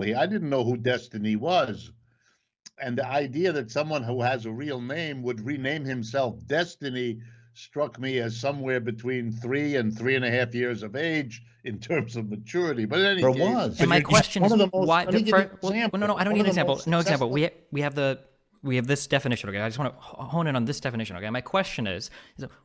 I didn't know who Destiny was. And the idea that someone who has a real name would rename himself Destiny struck me as somewhere between 3 and 3.5 years of age in terms of maturity. But in any There case, was. And my question is why? Let me give you an example. No, I don't One need of an the example. most No example. successful- We have this definition. Okay, I just want to hone in on this definition. Okay, my question is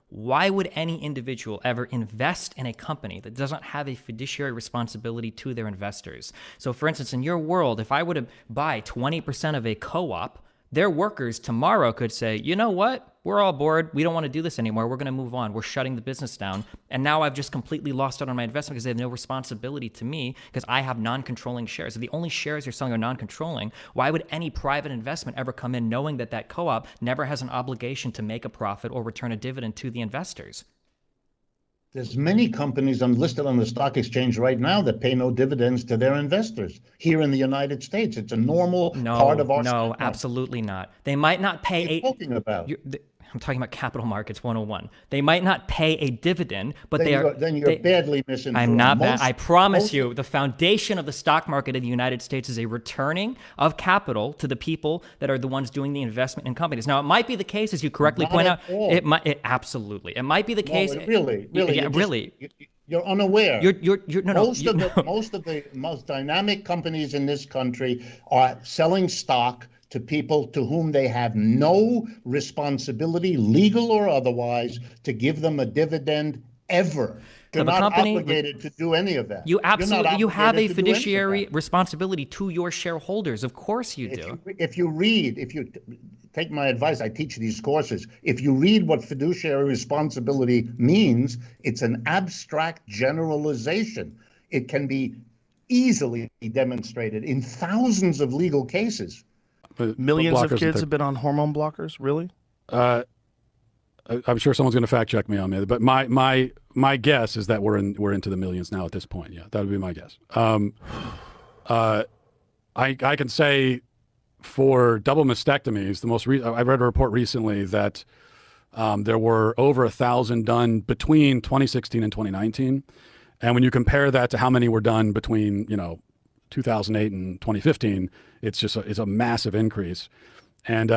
why would any individual ever invest in a company that doesn't have a fiduciary responsibility to their investors? So, for instance, in your world, if I were to buy 20% of a co-op, their workers tomorrow could say, you know what? We're all bored. We don't want to do this anymore. We're going to move on. We're shutting the business down. And now I've just completely lost out on my investment because they have no responsibility to me because I have non-controlling shares. If the only shares you're selling are non-controlling, why would any private investment ever come in knowing that that co-op never has an obligation to make a profit or return a dividend to the investors? There's many companies listed on the stock exchange right now that pay no dividends to their investors here in the United States. It's a normal part of our stock No, market. absolutely not. They might not pay What are you talking about? I'm talking about capital markets 101. They might not pay a dividend, but then you're badly misinformed. I'm not bad. I promise you, the foundation of the stock market in the United States is a returning of capital to the people that are the ones doing the investment in companies. Now, it might be the case, as you correctly point out. Absolutely. It might be the case. Really. Yeah, really. You're unaware. Most of the most dynamic companies in this country are selling stock to people to whom they have no responsibility, legal or otherwise, to give them a dividend ever. You're not obligated to do any of that. You have a fiduciary responsibility to your shareholders. Of course you do. If you take my advice, I teach these courses. If you read what fiduciary responsibility means, it's an abstract generalization. It can be easily demonstrated in thousands of legal cases. Millions of kids have been on hormone blockers, really? I'm sure someone's going to fact check me on that, but my guess is that we're into the millions now at this point. Yeah, that would be my guess. I can say for double mastectomies, I read a report recently that there were over 1,000 done between 2016 and 2019, and when you compare that to how many were done between 2008 and 2015, it's a massive increase. And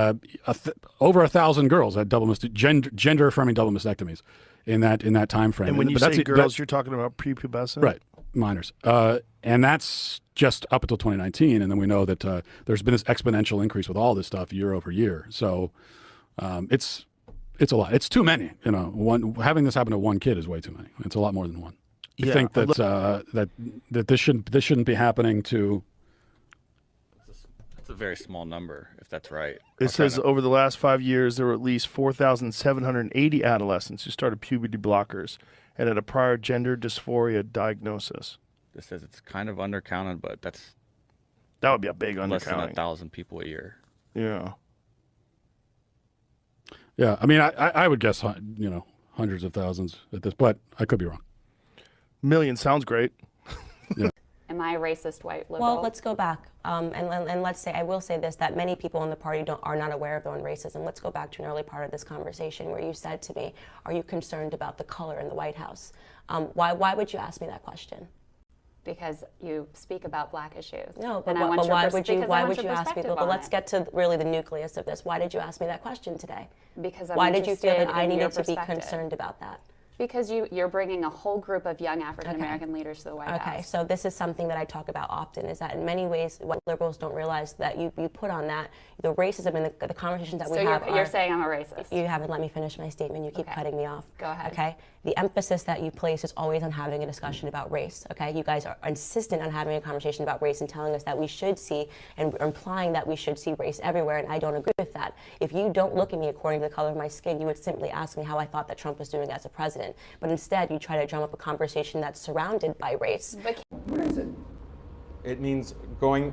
over 1,000 girls had gender-affirming double mastectomies in that time frame. And when you say girls, you're talking about prepubescent? Right, minors. And that's just up until 2019. And then we know that there's been this exponential increase with all this stuff year over year. So it's a lot. It's too many. Having this happen to one kid is way too many. It's a lot more than one. I think that this shouldn't be happening to. It's a very small number, if that's right. It says over the last 5 years, there were at least 4,780 adolescents who started puberty blockers and had a prior gender dysphoria diagnosis. This says it's kind of undercounted, but that would be a big undercounting. Less than 1,000 people a year. Yeah. Yeah, I mean, I would guess hundreds of thousands at this, but I could be wrong. Million sounds great. Yeah. Am I a racist white liberal? Well, let's go back. And let's say, I will say this, that many people in the party are not aware of their own racism. Let's go back to an early part of this conversation where you said to me, are you concerned about the color in the White House? Why would you ask me that question? Because you speak about black issues. No, but why would you ask me? But let's get to really the nucleus of this. Why did you ask me that question today? Because I'm why did you feel that I needed to be perspective. concerned about that? Because you're bringing a whole group of young African-American leaders to the White House. Okay, so this is something that I talk about often, is that in many ways, what liberals don't realize that you put on that, the racism and the conversations that we have So you're saying I'm a racist? You haven't let me finish my statement. You keep cutting me off. Go ahead. Okay? The emphasis that you place is always on having a discussion about race, okay? You guys are insistent on having a conversation about race and telling us that we should see, and implying that we should see race everywhere, and I don't agree with that. If you don't look at me according to the color of my skin, you would simply ask me how I thought that Trump was doing as a president. But instead, you try to drum up a conversation that's surrounded by race. What is it? It means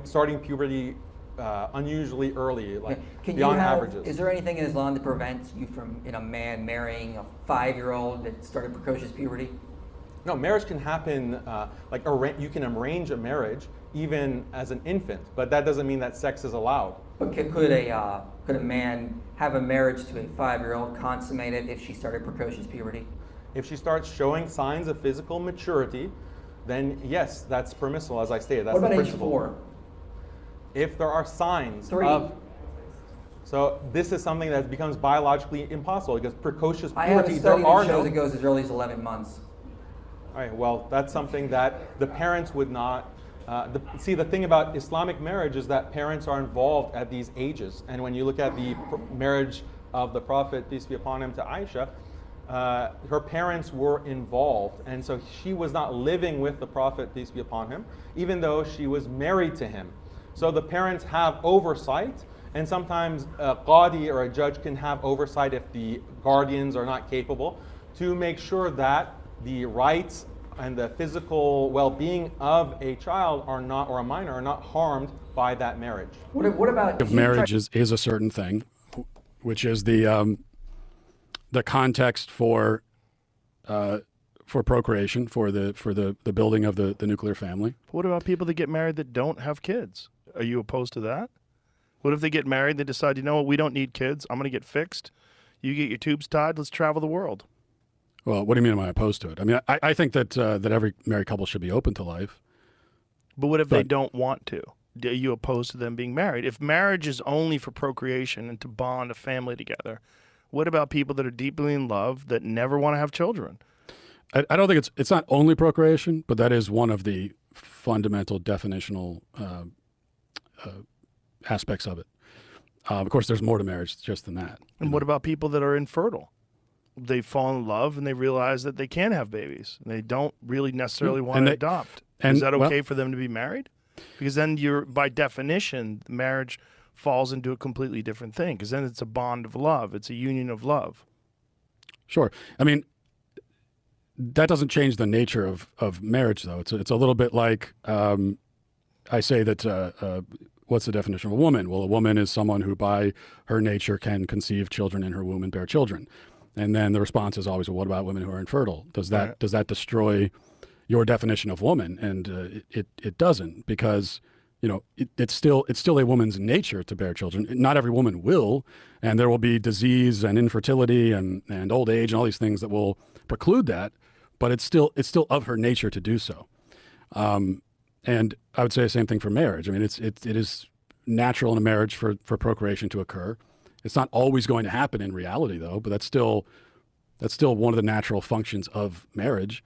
starting puberty unusually early, like beyond averages. Is there anything in Islam that prevents you from, a man marrying a 5-year-old that started precocious puberty? No, marriage can happen. You can arrange a marriage even as an infant, but that doesn't mean that sex is allowed. But could a man have a marriage to a 5-year-old consummated if she started precocious puberty? If she starts showing signs of physical maturity, then yes, that's permissible. As I stated, that's what about the age principle. 4? if there are signs of. So this is something that becomes biologically impossible because precocious I have puberty, a study there are that shows no. it goes as early as 11 months. All right, well, that's something that the parents would not. See, the thing about Islamic marriage is that parents are involved at these ages. And when you look at the marriage of the Prophet, peace be upon him, to Aisha, her parents were involved. And so she was not living with the Prophet, peace be upon him, even though she was married to him. So the parents have oversight. And sometimes a qadi or a judge can have oversight if the guardians are not capable to make sure that the rights and the physical well-being of a child are not, or a minor, are not harmed by that marriage. What about If marriage is a certain thing, which is the context for procreation, for the building of the nuclear family. What about people that get married that don't have kids? Are you opposed to that? What if they get married, they decide, you know what, we don't need kids, I'm going to get fixed, you get your tubes tied, let's travel the world? Well, what do you mean am I opposed to it? I mean, I think that every married couple should be open to life. But what if they don't want to? Are you opposed to them being married? If marriage is only for procreation and to bond a family together, what about people that are deeply in love that never want to have children? I don't think it's not only procreation, but that is one of the fundamental definitional aspects of it. Of course, there's more to marriage just than that. And what about people that are infertile? They fall in love and they realize that they can have babies. And they don't really necessarily want to adopt. Is that okay for them to be married? Because then by definition, marriage falls into a completely different thing. Because then it's a bond of love. It's a union of love. Sure. I mean, that doesn't change the nature of marriage, though. It's a little bit like I say that. What's the definition of a woman? Well, a woman is someone who by her nature can conceive children in her womb and bear children. And then the response is always, well, what about women who are infertile? Does that destroy your definition of woman? And it doesn't, because it's still a woman's nature to bear children. Not every woman will, and there will be disease and infertility and old age and all these things that will preclude that, but it's still of her nature to do so. And I would say the same thing for marriage. I mean, it is natural in a marriage for procreation to occur. It's not always going to happen in reality, though, but that's still one of the natural functions of marriage.